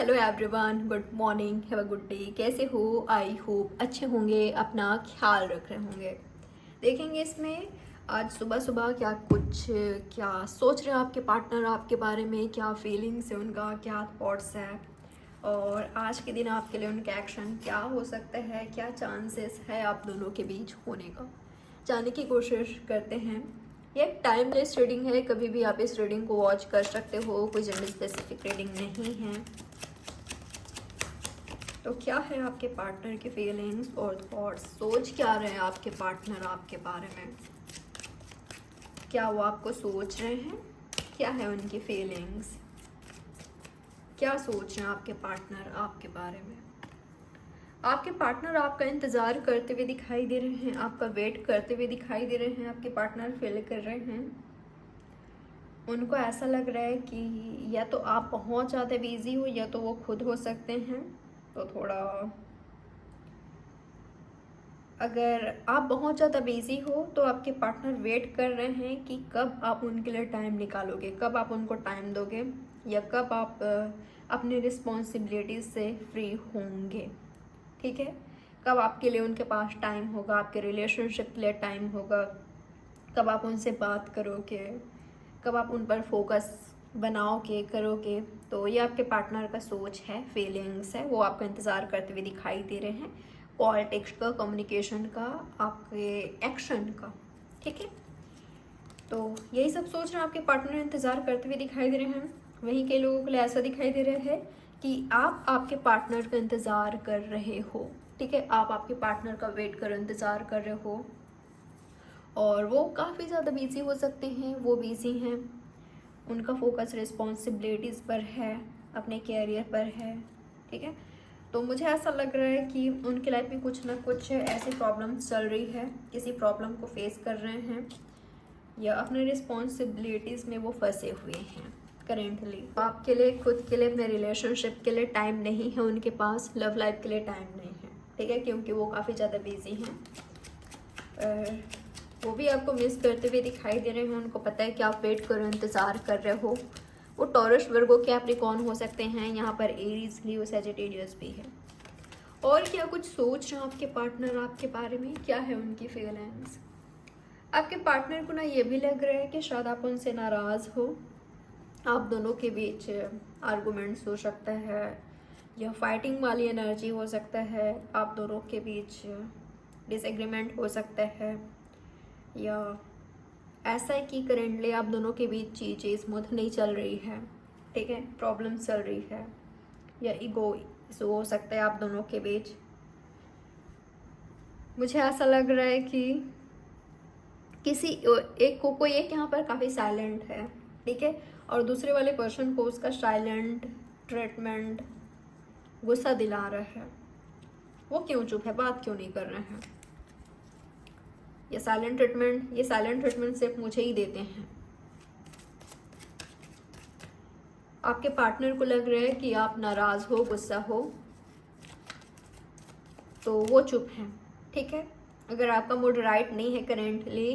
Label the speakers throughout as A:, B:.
A: Hello everyone, good morning, have a good day. कैसे हो? I hope अच्छे होंगे, अपना ख्याल रख रहे होंगे। देखेंगे इसमें आज सुबह सुबह क्या सोच रहे हैं आपके पार्टनर आपके बारे में, क्या फीलिंग्स है उनका, क्या थॉट्स है, और आज के दिन आपके लिए उनका एक्शन क्या हो सकता है, क्या चांसेस है आप दोनों के बीच होने का, जानने की कोशिश करते हैं। ये एक टाइमलेस रीडिंग है, कभी भी आप इस रीडिंग को वॉच कर सकते हो, कोई जेंडर स्पेसिफिक रीडिंग नहीं है। तो क्या है आपके पार्टनर की फीलिंग्स और थॉट्स, सोच क्या रहे हैं आपके पार्टनर आपके बारे में, क्या वो आपको सोच रहे हैं, क्या है उनकी फीलिंग्स, क्या सोच रहे हैं आपके पार्टनर आपके बारे में। आपके पार्टनर आपका इंतज़ार करते हुए दिखाई दे रहे हैं, आपका वेट करते हुए दिखाई दे रहे हैं, आपके पार्टनर फील कर रहे हैं। उनको ऐसा लग रहा है कि या तो आप बहुत ज़्यादा बिजी हो या तो वो खुद हो सकते हैं। तो थोड़ा, अगर आप बहुत ज़्यादा बिजी हो तो आपके पार्टनर वेट कर रहे हैं कि कब आप उनके लिए टाइम निकालोगे, कब आप उनको टाइम दोगे, या कब आप अपनी रिस्पॉन्सिबिलिटीज से फ्री होंगे। ठीक है, कब आपके लिए उनके पास टाइम होगा, आपके रिलेशनशिप के लिए टाइम होगा, कब आप उनसे बात करोगे, कब आप उन पर फोकस बनाओगे करोगे। तो ये आपके पार्टनर का सोच है, फीलिंग्स है, वो आपका इंतज़ार करते हुए दिखाई दे रहे हैं, कॉल टेक्स्ट का, कम्युनिकेशन का, आपके एक्शन का। ठीक है, तो यही सब सोच रहे हैं आपके पार्टनर इंतज़ार करते हुए दिखाई दे रहे हैं। वहीं के लोगों के लिए ऐसा दिखाई दे रहा है कि आप आपके पार्टनर का इंतज़ार कर रहे हो। ठीक है, आप आपके पार्टनर का वेट कर इंतज़ार कर रहे हो, और वो काफ़ी ज़्यादा बिजी हो सकते हैं, वो बिजी हैं, उनका फोकस रिस्पॉन्सिबिलिटीज़ पर है, अपने कैरियर पर है। ठीक है, तो मुझे ऐसा लग रहा है कि उनकी लाइफ में कुछ ना कुछ ऐसी प्रॉब्लम्स चल रही है, किसी प्रॉब्लम को फेस कर रहे हैं, या अपने रिस्पॉन्सिबिलिटीज़ में वो फंसे हुए हैं करेंटली। आपके लिए, खुद के लिए, अपने रिलेशनशिप के लिए टाइम नहीं है उनके पास, लव लाइफ के लिए टाइम नहीं है। ठीक है, क्योंकि वो काफ़ी ज़्यादा बिजी हैं। वो भी आपको मिस करते हुए दिखाई दे रहे हैं, उनको पता है कि आप वेट करो, इंतज़ार कर रहे हो। वो टॉरस, वर्गो, कैप्रिकॉर्न हो सकते हैं, यहाँ पर एरीज, लियो, सैजिटेरियस भी है। और क्या कुछ सोच रहे हैं आपके पार्टनर आपके बारे में, क्या है उनकी फीलिंग्स। आपके पार्टनर को ना ये भी लग रहा है कि शायद आप उनसे नाराज़ हो, आप दोनों के बीच आर्गूमेंट्स हो सकता है, या फाइटिंग वाली एनर्जी हो सकता है, आप दोनों के बीच डिसएग्रीमेंट हो सकता है, या ऐसा है कि करेंटली आप दोनों के बीच चीज़ें स्मूथ नहीं चल रही है। ठीक है, प्रॉब्लम चल रही है, या ईगो इशू हो सकता है आप दोनों के बीच। मुझे ऐसा लग रहा है कि किसी एक को, कोई एक यहाँ पर काफ़ी साइलेंट है। ठीक है, और दूसरे वाले पर्सन को उसका साइलेंट ट्रीटमेंट गुस्सा दिला रहा है। वो क्यों चुप है, बात क्यों नहीं कर रहे हैं। ये साइलेंट ट्रीटमेंट सिर्फ मुझे ही देते हैं। आपके पार्टनर को लग रहा है कि आप नाराज़ हो, गुस्सा हो, तो वो चुप हैं। ठीक है, अगर आपका मूड राइट नहीं है करेंटली,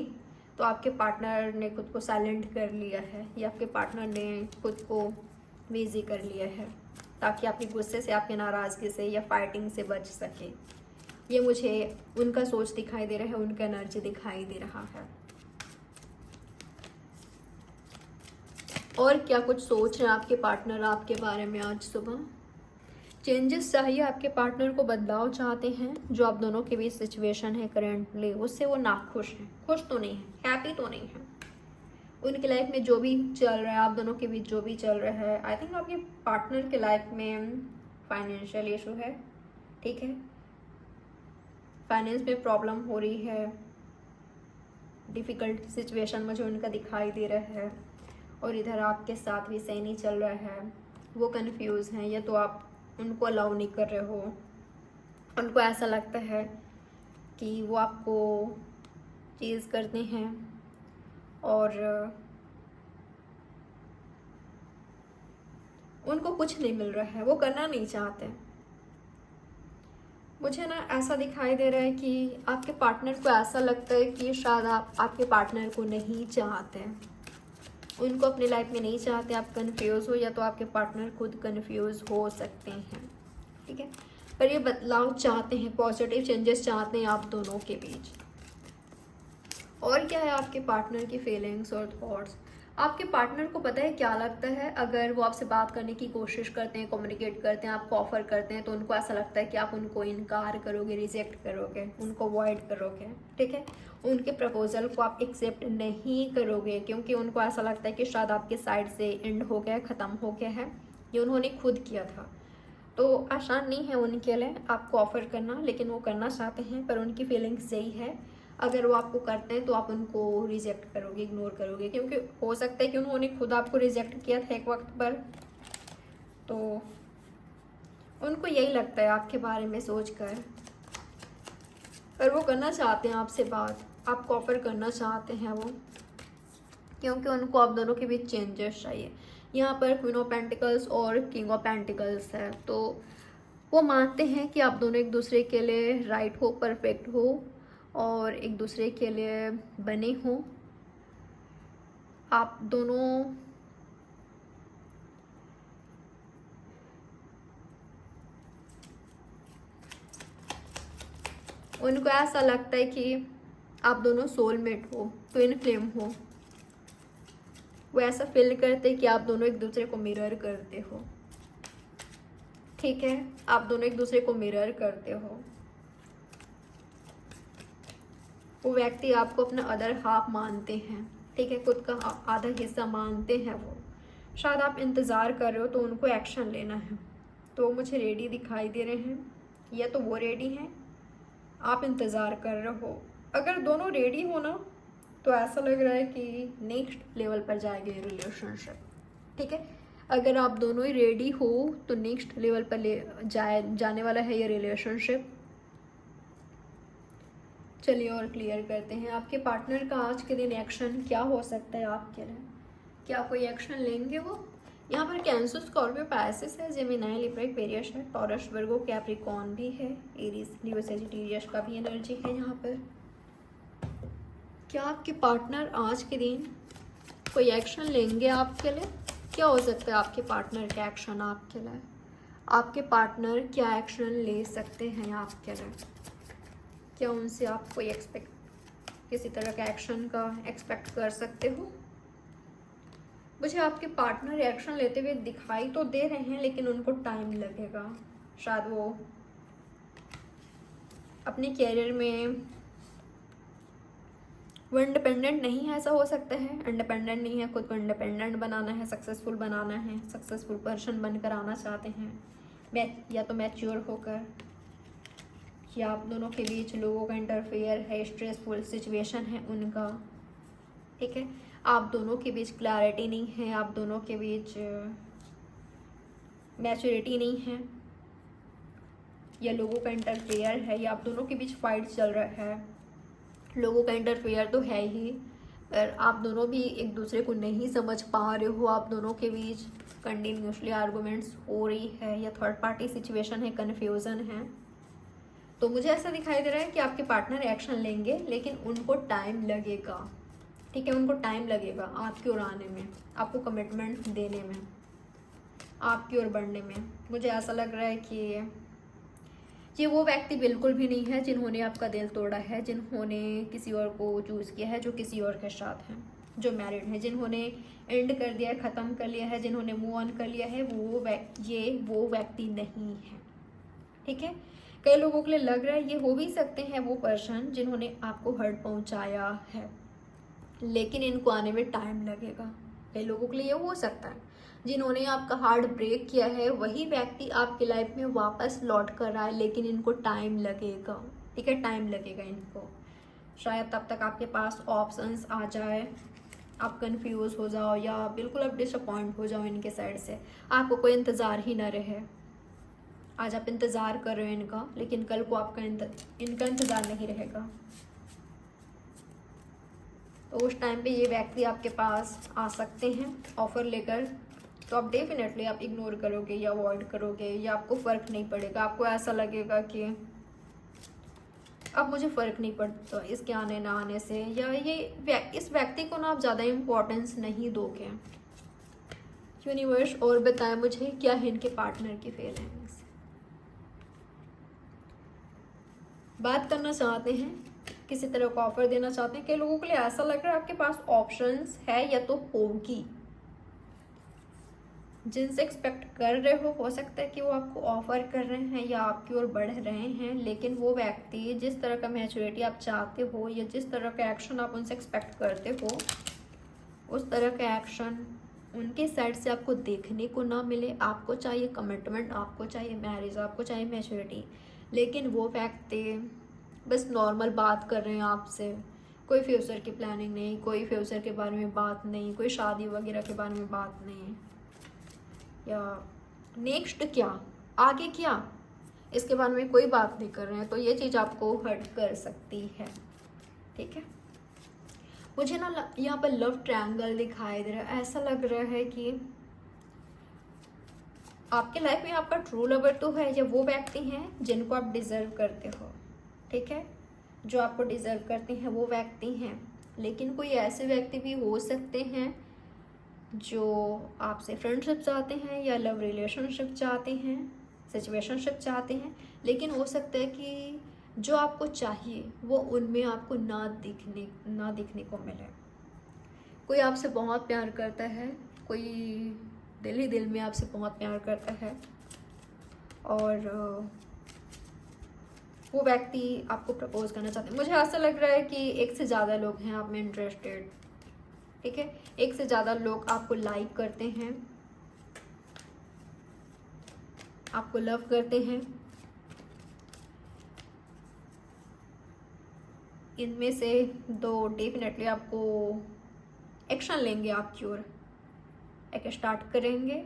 A: तो आपके पार्टनर ने खुद को साइलेंट कर लिया है, या आपके पार्टनर ने खुद को बिजी कर लिया है, ताकि आपके गुस्से से, आपके नाराज़गी से, या फाइटिंग से बच सके। ये मुझे उनका सोच दिखाई दे रहा है, उनका एनर्जी दिखाई दे रहा है। और क्या कुछ सोच रहे हैं आपके पार्टनर आपके बारे में आज सुबह। चेंजेस चाहिए आपके पार्टनर को, बदलाव चाहते हैं। जो आप दोनों के बीच सिचुएशन है करेंटली, उससे वो नाखुश हैं, खुश तो नहीं है, हैप्पी तो नहीं है। उनकी लाइफ में जो भी चल रहा है, आप दोनों के बीच जो भी चल रहा है, आई थिंक आपके पार्टनर के लाइफ में फाइनेंशियल इशू है। ठीक है, फाइनेंस में प्रॉब्लम हो रही है, डिफ़िकल्ट सिचुएशन मुझे उनका दिखाई दे रहा है, और इधर आपके साथ भी सही नहीं चल रहा है। वो कंफ्यूज हैं, या तो आप उनको अलाउ नहीं कर रहे हो, उनको ऐसा लगता है कि वो आपको चीज़ करते हैं, और उनको कुछ नहीं मिल रहा है, वो करना नहीं चाहते। मुझे ना ऐसा दिखाई दे रहा है कि आपके पार्टनर को ऐसा लगता है कि शायद आप आपके पार्टनर को नहीं चाहते। उनको अपनी लाइफ में नहीं चाहते, आप कंफ्यूज हो, या तो आपके पार्टनर खुद कंफ्यूज हो सकते हैं, ठीक है। पर ये बदलाव चाहते हैं, पॉजिटिव चेंजेस चाहते हैं आप दोनों के बीच। और क्या है आपके पार्टनर की फीलिंग्स और थॉट्स? आपके पार्टनर को पता है क्या लगता है, अगर वो आपसे बात करने की कोशिश करते हैं, कम्युनिकेट करते हैं, आपको ऑफर करते हैं, तो उनको ऐसा लगता है कि आप उनको इनकार करोगे, रिजेक्ट करोगे, उनको अवॉइड करोगे, ठीक है। उनके प्रपोजल को आप एक्सेप्ट नहीं करोगे, क्योंकि उनको ऐसा लगता है कि शायद आपके साइड से एंड हो गया, ख़त्म हो गया है, ये उन्होंने खुद किया था। तो आसान नहीं है उनके लिए आपको ऑफ़र करना, लेकिन वो करना चाहते हैं, पर उनकी फीलिंग्स यही है। अगर वो आपको करते हैं तो आप उनको रिजेक्ट करोगे, इग्नोर करोगे, क्योंकि हो सकता है कि उन्होंने खुद आपको रिजेक्ट किया था एक वक्त पर। तो उनको यही लगता है आपके बारे में सोचकर, पर वो करना चाहते हैं आपसे बात, आपको ऑफ़र करना चाहते हैं वो, क्योंकि उनको आप दोनों के बीच चेंजेस चाहिए। यहाँ पर क्वीन ऑफ पेंटिकल्स और किंग ऑफ पेंटिकल्स है, तो वो मानते हैं कि आप दोनों एक दूसरे के लिए राइट हो, परफेक्ट हो, और एक दूसरे के लिए बने हो। आप दोनों उनको ऐसा लगता है कि आप दोनों सोलमेट हो, ट्विन फ्लेम हो। वो ऐसा फील करते हैं कि आप दोनों एक दूसरे को मिरर करते हो, ठीक है। आप दोनों एक दूसरे को मिरर करते हो। वो व्यक्ति आपको अपना अदर हाफ मानते हैं, ठीक है, खुद का आधा हिस्सा मानते हैं वो। शायद आप इंतज़ार कर रहे हो, तो उनको एक्शन लेना है, तो मुझे रेडी दिखाई दे रहे हैं, या तो वो रेडी हैं, आप इंतज़ार कर रहे हो। अगर दोनों रेडी हो ना, तो ऐसा लग रहा है कि नेक्स्ट लेवल पर जाएगा ये रिलेशनशिप, ठीक है। अगर आप दोनों ही रेडी हो तो नेक्स्ट लेवल पर जाने वाला है ये रिलेशनशिप। चलिए और क्लियर करते हैं आपके पार्टनर का आज के दिन एक्शन क्या हो सकता है आपके लिए। क्या कोई एक्शन लेंगे वो? यहाँ पर कैंसर, स्कॉर्पियो, पाइसेस है, जेमिनी, लिब्रा, एक्वेरियस है, टॉरस, वर्गो, कैप्रिकॉर्न भी है, एरीज, लियो, सजिटेरियस का भी एनर्जी है यहाँ पर। क्या आपके पार्टनर आज के दिन कोई एक्शन लेंगे आपके लिए? क्या हो सकता है आपके पार्टनर का एक्शन आपके लिए? आपके पार्टनर क्या एक्शन ले सकते हैं आपके लिए? क्या उनसे आप कोई किसी तरह का एक्शन का एक्सपेक्ट कर सकते हो? मुझे आपके पार्टनर एक्शन लेते हुए दिखाई तो दे रहे हैं, लेकिन उनको टाइम लगेगा। शायद वो अपने कैरियर में वो इंडिपेंडेंट नहीं है, ऐसा हो सकता है। इंडिपेंडेंट नहीं है, खुद को इंडिपेंडेंट बनाना है, सक्सेसफुल बनाना है, सक्सेसफुल पर्सन बनकर आना चाहते हैं, या तो मैच्योर होकर, या आप दोनों के बीच लोगों का इंटरफेयर है, स्ट्रेसफुल सिचुएशन है उनका, ठीक है। आप दोनों के बीच क्लैरिटी नहीं है, आप दोनों के बीच मैच्योरिटी नहीं है, या लोगों का इंटरफेयर है, या आप दोनों के बीच फाइट चल रहा है। लोगों का इंटरफेयर तो है ही, पर आप दोनों भी एक दूसरे को नहीं समझ पा रहे हो। आप दोनों के बीच कंटिन्यूसली आर्गूमेंट्स हो रही है, या थर्ड पार्टी सिचुएशन है, कन्फ्यूज़न है। तो मुझे ऐसा दिखाई दे रहा है कि आपके पार्टनर एक्शन लेंगे, लेकिन उनको टाइम लगेगा, ठीक है। उनको टाइम लगेगा आपकी ओर आने में, आपको कमिटमेंट देने में, आपकी ओर बढ़ने में। मुझे ऐसा लग रहा है कि ये वो व्यक्ति बिल्कुल भी नहीं है जिन्होंने आपका दिल तोड़ा है, जिन्होंने किसी और को चूज़ किया है, जो किसी और के साथ हैं, जो मैरिड हैं, जिन्होंने एंड कर दिया है, ख़त्म कर लिया है, जिन्होंने मूव ऑन कर लिया है, ये वो व्यक्ति नहीं है, ठीक है। कई लोगों के लिए लग रहा है ये हो भी सकते हैं वो पर्सन जिन्होंने आपको हर्ट पहुंचाया है, लेकिन इनको आने में टाइम लगेगा। कई लोगों के लिए ये हो सकता है जिन्होंने आपका हार्ट ब्रेक किया है, वही व्यक्ति आपकी लाइफ में वापस लौट कर रहा है, लेकिन इनको टाइम लगेगा, ठीक है। टाइम लगेगा इनको। शायद तब तक आपके पास ऑप्शंस आ जाए, आप कंफ्यूज हो जाओ, या बिल्कुल आप डिसअपॉइंट हो जाओ इनके साइड से, आपको कोई इंतज़ार ही ना रहे। आज आप इंतज़ार कर रहे हो इनका, लेकिन कल को आपका इनका इंतज़ार नहीं रहेगा। तो उस टाइम पे ये व्यक्ति आपके पास आ सकते हैं ऑफ़र लेकर, तो आप डेफिनेटली आप इग्नोर करोगे या अवॉइड करोगे, या आपको फ़र्क नहीं पड़ेगा। आपको ऐसा लगेगा कि अब मुझे फ़र्क नहीं पड़ता इसके आने ना आने से, या इस व्यक्ति को ना आप ज़्यादा इम्पोर्टेंस नहीं दोगे। यूनिवर्स और बताएं मुझे क्या है इनके पार्टनर की फीलिंग्स। बात करना चाहते हैं, किसी तरह का ऑफर देना चाहते हैं। कई लोगों के लिए ऐसा लग रहा है आपके पास ऑप्शंस है या तो होगी, जिनसे एक्सपेक्ट कर रहे हो सकता है कि वो आपको ऑफर कर रहे हैं या आपकी ओर बढ़ रहे हैं, लेकिन वो व्यक्ति जिस तरह का मैच्योरिटी आप चाहते हो या जिस तरह का एक्शन आप उनसे एक्सपेक्ट करते हो, उस तरह का एक्शन उनके साइड से आपको देखने को ना मिले। आपको चाहिए कमिटमेंट, आपको चाहिए मैरिज, आपको चाहिए मैच्योरिटी, लेकिन वो व्यक्ति बस नॉर्मल बात कर रहे हैं आपसे। कोई फ्यूचर की प्लानिंग नहीं, कोई फ्यूचर के बारे में बात नहीं, कोई शादी वगैरह के बारे में बात नहीं, या नेक्स्ट क्या, आगे क्या, इसके बारे में कोई बात नहीं कर रहे हैं। तो ये चीज़ आपको हर्ट कर सकती है। ठीक है, मुझे ना यहाँ पर लव ट्रायंगल दिखाई दे रहा है। ऐसा लग रहा है कि आपके लाइफ में आपका ट्रू लवर तो है, या वो व्यक्ति हैं जिनको आप डिज़र्व करते हो। ठीक है, जो आपको डिज़र्व करते हैं वो व्यक्ति हैं, लेकिन कोई ऐसे व्यक्ति भी हो सकते हैं जो आपसे फ्रेंडशिप चाहते हैं या लव रिलेशनशिप चाहते हैं, सिचुएशनशिप चाहते हैं, लेकिन हो सकता है कि जो आपको चाहिए वो उनमें आपको ना दिखने को मिले। कोई आपसे बहुत प्यार करता है, कोई दिल ही दिल में आपसे बहुत प्यार करता है, और वो व्यक्ति आपको प्रपोज करना चाहते हैं। मुझे ऐसा लग रहा है कि एक से ज़्यादा लोग हैं आप में इंटरेस्टेड। ठीक है, एक से ज़्यादा लोग आपको लाइक करते हैं, आपको लव करते हैं। इनमें से दो डेफिनेटली आपको एक्शन लेंगे आपकी ओर, एक स्टार्ट करेंगे,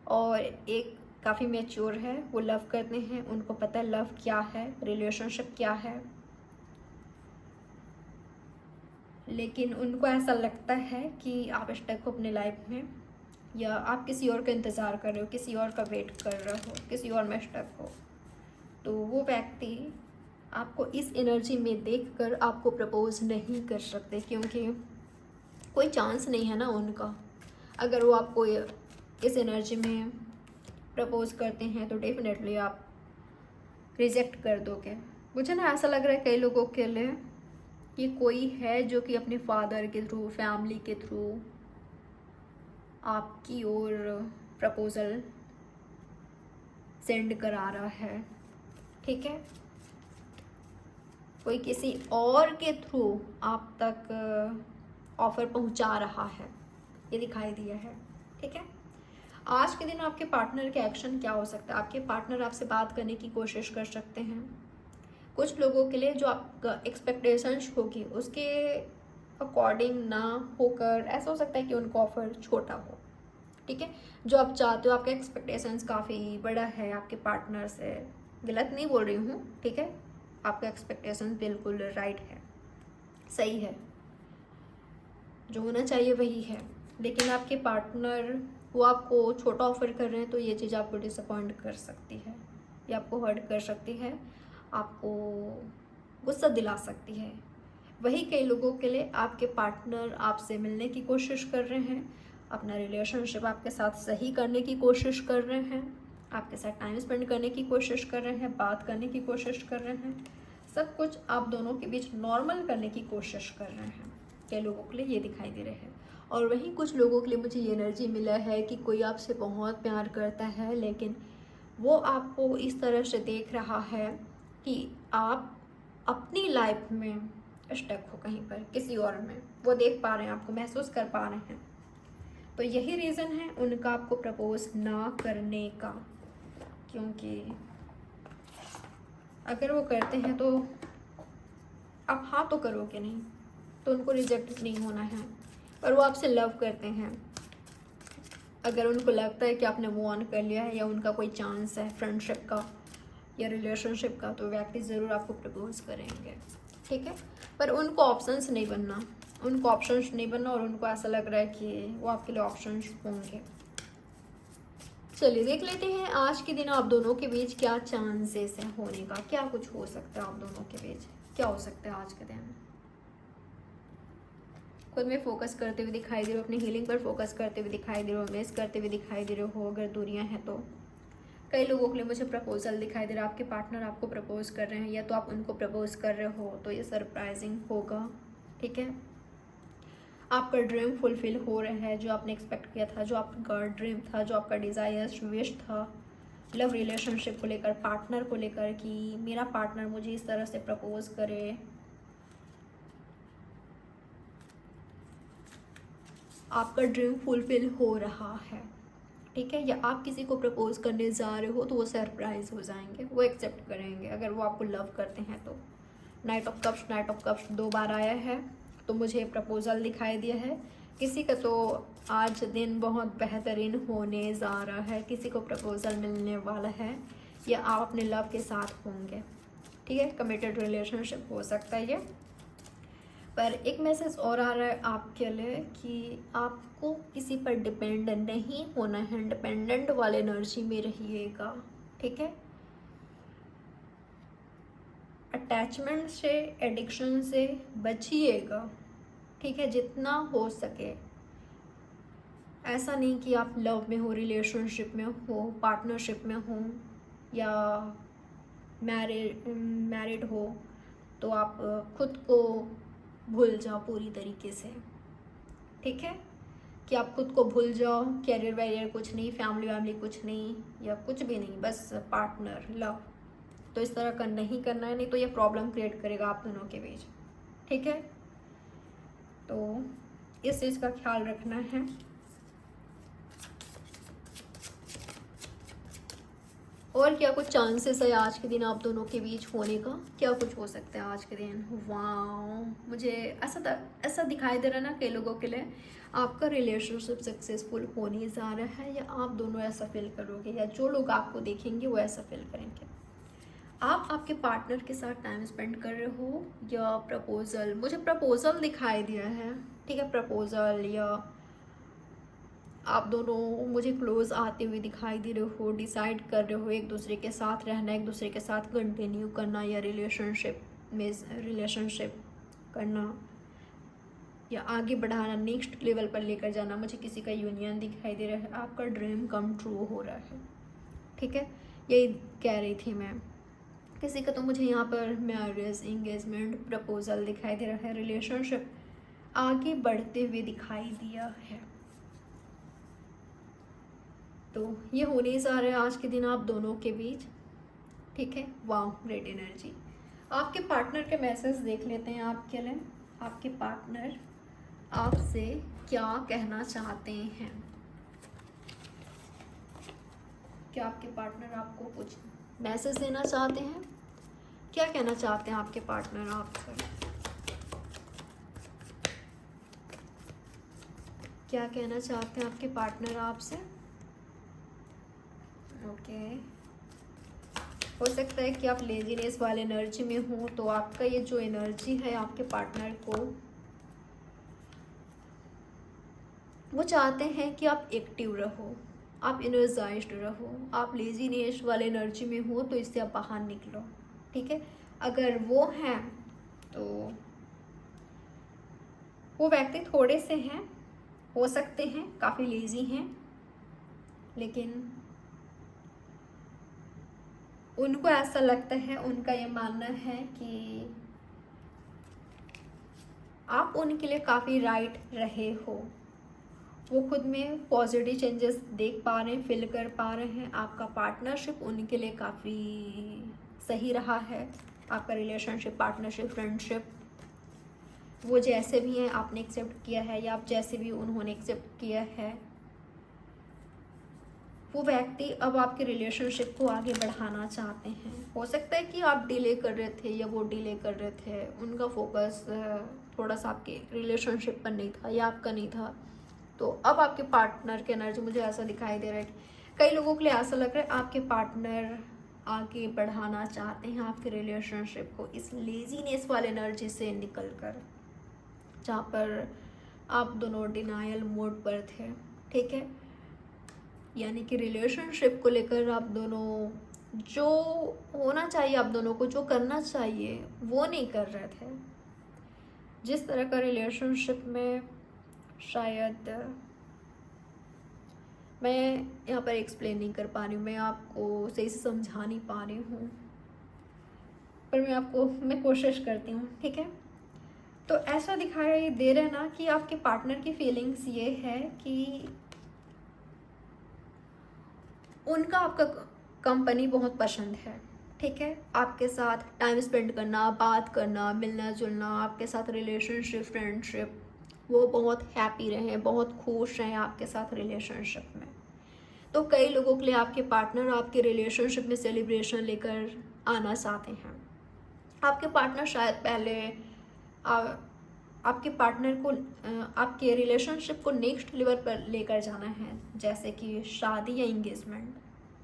A: और एक काफ़ी मैच्योर है, वो लव करते हैं, उनको पता है लव क्या है, रिलेशनशिप क्या है, लेकिन उनको ऐसा लगता है कि आप स्टक हो अपने लाइफ में, या आप किसी और का इंतज़ार कर रहे हो, किसी और का वेट कर रहे हो, किसी और में स्टक हो। तो वो व्यक्ति आपको इस एनर्जी में देखकर आपको प्रपोज नहीं कर सकते, क्योंकि कोई चांस नहीं है ना उनका। अगर वो आपको इस एनर्जी में प्रपोज करते हैं तो डेफिनेटली आप रिजेक्ट कर दोगे। मुझे ना ऐसा लग रहा है कई लोगों के लिए कि कोई है जो कि अपने फादर के थ्रू, फैमिली के थ्रू आपकी ओर प्रपोज़ल सेंड करा रहा है। ठीक है, कोई किसी और के थ्रू आप तक ऑफ़र पहुंचा रहा है, ये दिखाई दिया है। ठीक है, आज के दिन आपके पार्टनर के एक्शन क्या हो सकता है। आपके पार्टनर आपसे बात करने की कोशिश कर सकते हैं। कुछ लोगों के लिए जो आपका एक्सपेक्टेशंस होगी उसके अकॉर्डिंग ना होकर ऐसा हो सकता है कि उनको ऑफर छोटा हो। ठीक है, जो आप चाहते हो, आपके एक्सपेक्टेशंस काफ़ी बड़ा है आपके पार्टनर से। गलत नहीं बोल रही हूँ, ठीक है, आपका एक्सपेक्टेशंस बिल्कुल राइट है, सही है, जो होना चाहिए वही है। लेकिन आपके पार्टनर वो आपको छोटा ऑफर कर रहे हैं, तो ये चीज़ आपको डिसअपॉइंट कर सकती है, या आपको हर्ट कर सकती है, आपको गुस्सा दिला सकती है। वही कई लोगों के लिए आपके पार्टनर आपसे मिलने की कोशिश कर रहे हैं, अपना रिलेशनशिप आपके साथ सही करने की कोशिश कर रहे हैं, आपके साथ टाइम स्पेंड करने की कोशिश कर रहे हैं, बात करने की कोशिश कर रहे हैं, सब कुछ आप दोनों के बीच नॉर्मल करने की कोशिश कर रहे हैं। कई लोगों के लिए ये दिखाई दे रहे हैं। और वहीं कुछ लोगों के लिए मुझे ये एनर्जी मिला है कि कोई आपसे बहुत प्यार करता है, लेकिन वो आपको इस तरह से देख रहा है कि आप अपनी लाइफ में स्टक हो कहीं पर, किसी और में। वो देख पा रहे हैं, आपको महसूस कर पा रहे हैं। तो यही रीज़न है उनका आपको प्रपोज ना करने का, क्योंकि अगर वो करते हैं तो आप हाँ तो करोगे नहीं, तो उनको रिजेक्ट नहीं होना है। पर वो आपसे लव करते हैं। अगर उनको लगता है कि आपने मूव ऑन कर लिया है या उनका कोई चांस है फ्रेंडशिप का या रिलेशनशिप का, तो व्यक्ति ज़रूर आपको प्रपोज करेंगे। ठीक है, पर उनको ऑप्शंस नहीं बनना, उनको ऑप्शंस नहीं बनना, और उनको ऐसा लग रहा है कि वो आपके लिए ऑप्शंस होंगे। चलिए देख लेते हैं आज के दिन आप दोनों के बीच क्या चांसेस है होने का, क्या कुछ हो सकता है आप दोनों के बीच, क्या क्या हो सकता है आज के दिन? खुद में फोकस करते हुए दिखाई दे रहे हो, अपनी हीलिंग पर फोकस करते हुए दिखाई दे रहे हो, मिस करते हुए दिखाई दे रहे हो अगर दूरियां हैं तो। कई लोगों के लिए मुझे प्रपोजल दिखाई दे रहा है, आपके पार्टनर आपको प्रपोज कर रहे हैं या तो आप उनको प्रपोज कर रहे हो, तो ये सरप्राइजिंग होगा। ठीक है, आपका ड्रीम फुलफिल हो रहा है, जो आपने एक्सपेक्ट किया था, जो आपका ड्रीम था, जो आपका डिज़ायर विश था लव रिलेशनशिप को लेकर, पार्टनर को लेकर, कि मेरा पार्टनर मुझे इस तरह से प्रपोज करे, आपका ड्रीम फुलफिल हो रहा है। ठीक है, या आप किसी को प्रपोज करने जा रहे हो तो वो सरप्राइज हो जाएंगे, वो एक्सेप्ट करेंगे अगर वो आपको लव करते हैं तो। नाइट ऑफ कप्स 2 बार आया है, तो मुझे प्रपोजल दिखाई दिया है। किसी का तो आज दिन बहुत बेहतरीन होने जा रहा है, किसी को प्रपोजल मिलने वाला है या आप अपने लव के साथ होंगे। ठीक है, कमिटेड रिलेशनशिप हो सकता है ये। पर एक मैसेज और आ रहा है आपके लिए कि आपको किसी पर डिपेंड नहीं होना है, इंडिपेंडेंट वाले एनर्जी में रहिएगा। ठीक है, अटैचमेंट से, एडिक्शन से बचिएगा। ठीक है, जितना हो सके। ऐसा नहीं कि आप लव में हो, रिलेशनशिप में हो, पार्टनरशिप में हो या मैरिड हो तो आप खुद को भूल जाओ पूरी तरीके से। ठीक है, कि आप खुद को भूल जाओ, कैरियर वैरियर कुछ नहीं, फैमिली कुछ नहीं या कुछ भी नहीं, बस पार्टनर लव। तो इस तरह का नहीं करना है, नहीं तो ये प्रॉब्लम क्रिएट करेगा आप दोनों के बीच। ठीक है, तो इस चीज़ का ख्याल रखना है। और क्या कुछ चांसेस है आज के दिन आप दोनों के बीच होने का? क्या कुछ हो सकता है आज के दिन? वाह, मुझे ऐसा दिखाई दे रहा है ना कई लोगों के लिए आपका रिलेशनशिप सक्सेसफुल होने जा रहा है, या आप दोनों ऐसा फील करोगे, या जो लोग आपको देखेंगे वो ऐसा फील करेंगे। आप आपके पार्टनर के साथ टाइम स्पेंड कर रहे हो या प्रपोजल, मुझे प्रपोजल दिखाई दिया है। ठीक है, प्रपोजल या आप दोनों मुझे क्लोज आते हुए दिखाई दे रहे हो, डिसाइड कर रहे हो एक दूसरे के साथ रहना, एक दूसरे के साथ कंटिन्यू करना या रिलेशनशिप करना या आगे बढ़ाना, नेक्स्ट लेवल पर लेकर जाना। मुझे किसी का यूनियन दिखाई दे रहा है, आपका ड्रीम कम ट्रू हो रहा है। ठीक है, यही कह रही थी मैं। किसी का तो मुझे यहाँ पर मैरिज, एंगेजमेंट, प्रपोजल दिखाई दे रहा है, रिलेशनशिप आगे बढ़ते हुए दिखाई दिया है। तो ये होने जा रहा है आज के दिन आप दोनों के बीच। ठीक है, वाह, ग्रेट एनर्जी। आपके पार्टनर के मैसेज देख लेते हैं आपके लिए। आपके पार्टनर आपसे क्या कहना चाहते हैं? क्या आपके पार्टनर आपको कुछ मैसेज देना चाहते हैं? क्या कहना चाहते हैं आपके पार्टनर आपसे? क्या कहना चाहते हैं आपके पार्टनर आपसे? ओके, हो सकता है कि आप लेजीनेस वाले एनर्जी में हो, तो आपका ये जो एनर्जी है आपके पार्टनर को, वो चाहते हैं कि आप एक्टिव रहो, आप एनर्जाइज्ड रहो। आप लेजीनेस वाले एनर्जी में हो तो इससे आप बाहर निकलो। ठीक है, अगर वो हैं तो वो व्यक्ति थोड़े से हैं, हो सकते हैं काफ़ी लेजी हैं, लेकिन उनको ऐसा लगता है, उनका ये मानना है कि आप उनके लिए काफ़ी राइट रहे हो। वो खुद में पॉजिटिव चेंजेस देख पा रहे हैं, फील कर पा रहे हैं। आपका पार्टनरशिप उनके लिए काफ़ी सही रहा है। आपका रिलेशनशिप, पार्टनरशिप, फ्रेंडशिप, वो जैसे भी हैं आपने एक्सेप्ट किया है, या आप जैसे भी उन्होंने एक्सेप्ट किया है। वो व्यक्ति अब आपके रिलेशनशिप को आगे बढ़ाना चाहते हैं। हो सकता है कि आप डिले कर रहे थे या वो डिले कर रहे थे, उनका फोकस थोड़ा सा आपके रिलेशनशिप पर नहीं था या आपका नहीं था। तो अब आपके पार्टनर के एनर्जी मुझे ऐसा दिखाई दे रहा है कि कई लोगों के लिए ऐसा लग रहा है आपके पार्टनर आगे बढ़ाना चाहते हैं आपके रिलेशनशिप को, इस लेजीनेस वाले एनर्जी से निकल कर, जहाँ पर आप दोनों डिनायल मोड पर थे। ठीक है, यानी कि रिलेशनशिप को लेकर आप दोनों जो होना चाहिए आप दोनों को, जो करना चाहिए वो नहीं कर रहे थे। जिस तरह का रिलेशनशिप में शायद मैं यहाँ पर एक्सप्लेन नहीं कर पा रही हूँ, मैं आपको सही से समझा नहीं पा रही हूँ, पर मैं कोशिश करती हूँ, ठीक है। तो ऐसा दिखाई दे रहा है ना कि आपके पार्टनर की फीलिंग्स ये है कि उनका आपका कंपनी बहुत पसंद है, ठीक है। आपके साथ टाइम स्पेंड करना, बात करना, मिलना जुलना, आपके साथ रिलेशनशिप, फ्रेंडशिप, वो बहुत हैप्पी रहें, बहुत खुश रहें आपके साथ रिलेशनशिप में। तो कई लोगों के लिए आपके पार्टनर आपके रिलेशनशिप में सेलिब्रेशन लेकर आना चाहते हैं। आपके पार्टनर शायद पहले आपके पार्टनर को आपके रिलेशनशिप को नेक्स्ट लेवल पर लेकर जाना है, जैसे कि शादी या इंगेजमेंट,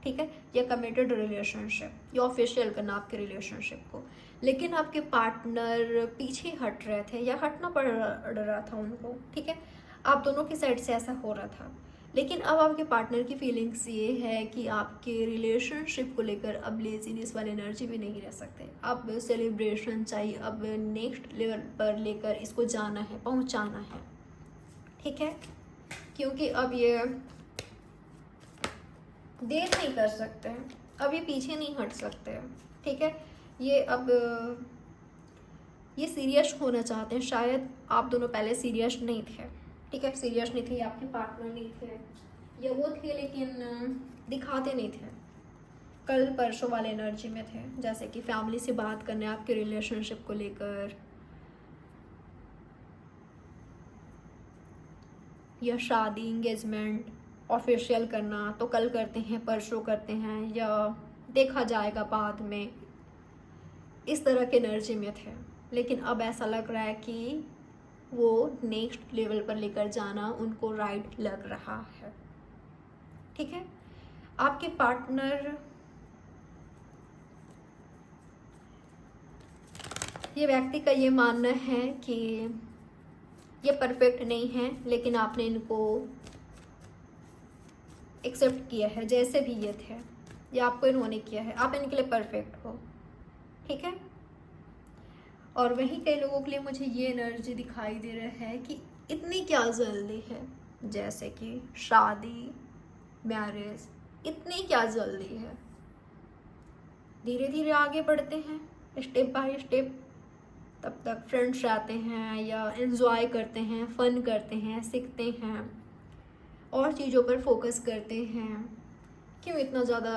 A: ठीक है, या कमिटेड रिलेशनशिप, या ऑफिशियल करना आपके रिलेशनशिप को। लेकिन आपके पार्टनर पीछे हट रहे थे या हटना पड़ रहा था उनको, ठीक है। आप दोनों की साइड से ऐसा हो रहा था। लेकिन अब आपके पार्टनर की फीलिंग्स ये है कि आपके रिलेशनशिप को लेकर अब लेजीनेस वाली एनर्जी भी नहीं रह सकते, अब सेलिब्रेशन चाहिए, अब नेक्स्ट लेवल पर लेकर इसको जाना है, पहुंचाना है, ठीक है। क्योंकि अब ये देर नहीं कर सकते, अब ये पीछे नहीं हट सकते, ठीक है। ये अब ये सीरियस होना चाहते हैं। शायद आप दोनों पहले सीरियस नहीं थे, ठीक है, सीरियस नहीं थे, आपके पार्टनर नहीं थे, या वो थे लेकिन दिखाते नहीं थे, कल परसों वाले एनर्जी में थे, जैसे कि फैमिली से बात करने आपके रिलेशनशिप को लेकर, या शादी, इंगेजमेंट, ऑफिशियल करना, तो कल करते हैं, परसों करते हैं, या देखा जाएगा बाद में, इस तरह के एनर्जी में थे। लेकिन अब ऐसा लग रहा है कि वो नेक्स्ट लेवल पर लेकर जाना उनको राइट लग रहा है, ठीक है। आपके पार्टनर, ये व्यक्ति का ये मानना है कि ये परफेक्ट नहीं है, लेकिन आपने इनको एक्सेप्ट किया है जैसे भी ये थे, या आपको इन्होंने किया है, आप इनके लिए परफेक्ट हो, ठीक है। और वहीं कई लोगों के लिए मुझे ये एनर्जी दिखाई दे रहा है कि इतनी क्या जल्दी है, जैसे कि शादी, मैरिज, इतनी क्या जल्दी है, धीरे धीरे आगे बढ़ते हैं, स्टेप बाय स्टेप, तब तक फ्रेंड्स रहते हैं या एंजॉय करते हैं, फन करते हैं, सीखते हैं, और चीज़ों पर फोकस करते हैं। क्यों इतना ज़्यादा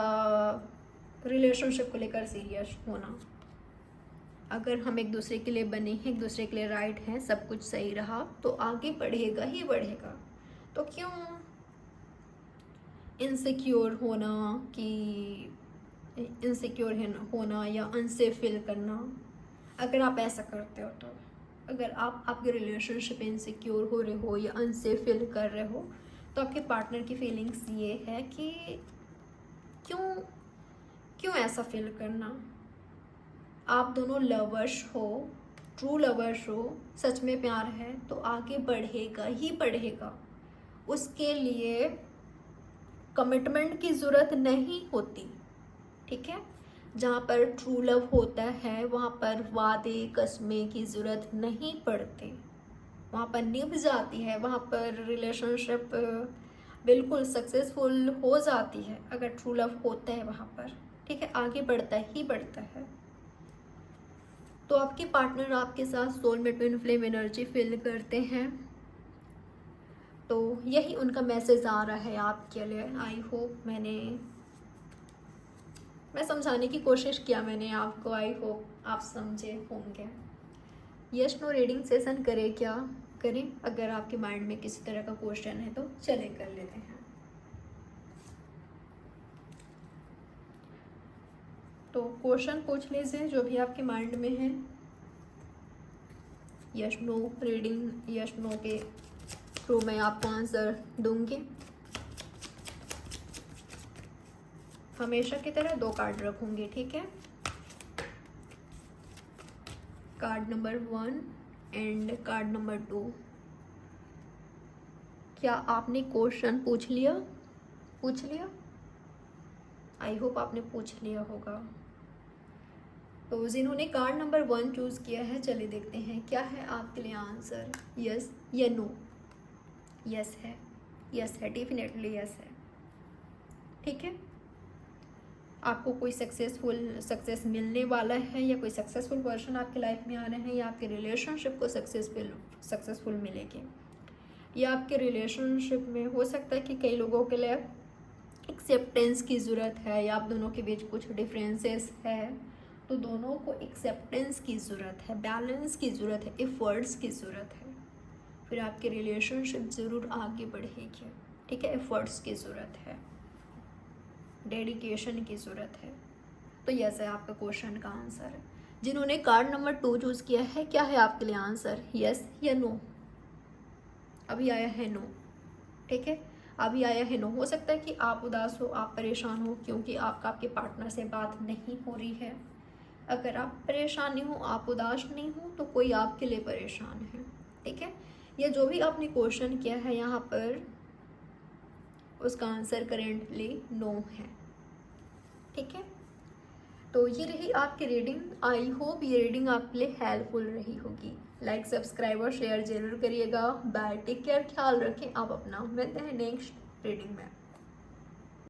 A: रिलेशनशिप को लेकर सीरियस होना? अगर हम एक दूसरे के लिए बने हैं, एक दूसरे के लिए राइट हैं, सब कुछ सही रहा तो आगे बढ़ेगा ही बढ़ेगा। तो क्यों इनसिक्योर होना, कि इनसिक्योर होना या अनसेफ फील करना? अगर आप ऐसा करते हो, तो अगर आप आपके रिलेशनशिप में इनसिक्योर हो रहे हो या अनसेफ फील कर रहे हो, तो आपके पार्टनर की फीलिंग्स ये है कि क्यों ऐसा फील करना? आप दोनों लवर्स हो, ट्रू लवर्स हो, सच में प्यार है तो आगे बढ़ेगा ही बढ़ेगा। उसके लिए कमिटमेंट की ज़रूरत नहीं होती, ठीक है। जहाँ पर ट्रू लव होता है वहाँ पर वादे कसमें की ज़रूरत नहीं पड़ती, वहाँ पर निभ जाती है, वहाँ पर रिलेशनशिप बिल्कुल सक्सेसफुल हो जाती है अगर ट्रू लव होता है वहाँ पर, ठीक है। आगे बढ़ता ही बढ़ता है। तो आपके पार्टनर आपके साथ soulmate twin flame energy feel करते हैं, तो यही उनका मैसेज आ रहा है आपके लिए। आई होप मैं समझाने की कोशिश किया मैंने आपको, आई होप आप समझे होंगे। यस नो रीडिंग सेशन करें क्या करें? अगर आपके माइंड में किसी तरह का क्वेश्चन है तो चले कर लेते हैं। तो क्वेश्चन पूछ लीजिए जो भी आपके माइंड में है। Yes no reading, yes no के थ्रू मैं आपको आंसर दूंगी। हमेशा की तरह 2 कार्ड रखूंगी, ठीक है। Card number 1 and card number 2। क्या आपने क्वेश्चन पूछ लिया? आई होप आपने पूछ लिया होगा। तो जिन्होंने कार्ड नंबर 1 चूज़ किया है, चलिए देखते हैं क्या है आपके लिए आंसर, यस या नो। यस है, यस है, डेफिनेटली यस है। ठीक है, आपको कोई सक्सेस मिलने वाला है, या कोई सक्सेसफुल पर्सन आपके लाइफ में आ रहे हैं, या आपके रिलेशनशिप को सक्सेसफुल मिलेगी, या आपके रिलेशनशिप में हो सकता है कि कई लोगों के लिए एक्सेप्टेंस की ज़रूरत है, या आप दोनों के बीच कुछ डिफरेंसेस है, तो दोनों को एक्सेप्टेंस की ज़रूरत है, बैलेंस की ज़रूरत है, एफर्ट्स की ज़रूरत है, फिर आपकी रिलेशनशिप ज़रूर आगे बढ़ेगी। ठीक है, एफर्ट्स की ज़रूरत है, डेडिकेशन की ज़रूरत है। तो यस है आपका क्वेश्चन का आंसर। जिन्होंने कार्ड नंबर 2 चूज़ किया है, क्या है आपके लिए आंसर, यस या नो। अभी आया है नो। ठीक है, अभी आया है नो। हो सकता है कि आप उदास हो, आप परेशान हो, क्योंकि आपके पार्टनर से बात नहीं हो रही है। अगर आप परेशान नहीं हो, आप उदास नहीं हो, तो कोई आपके लिए परेशान है। ठीक है, ये जो भी आपने क्वेश्चन किया है यहाँ पर, उसका आंसर करेंटली नो है। ठीक है, तो ये रही आपकी रीडिंग। आई होप ये रीडिंग आपके लिए हेल्पफुल रही होगी। लाइक, सब्सक्राइब और शेयर जरूर करिएगा। बाय, टेक केयर, ख्याल रखें आप अपना। मिलते हैं नेक्स्ट रीडिंग में।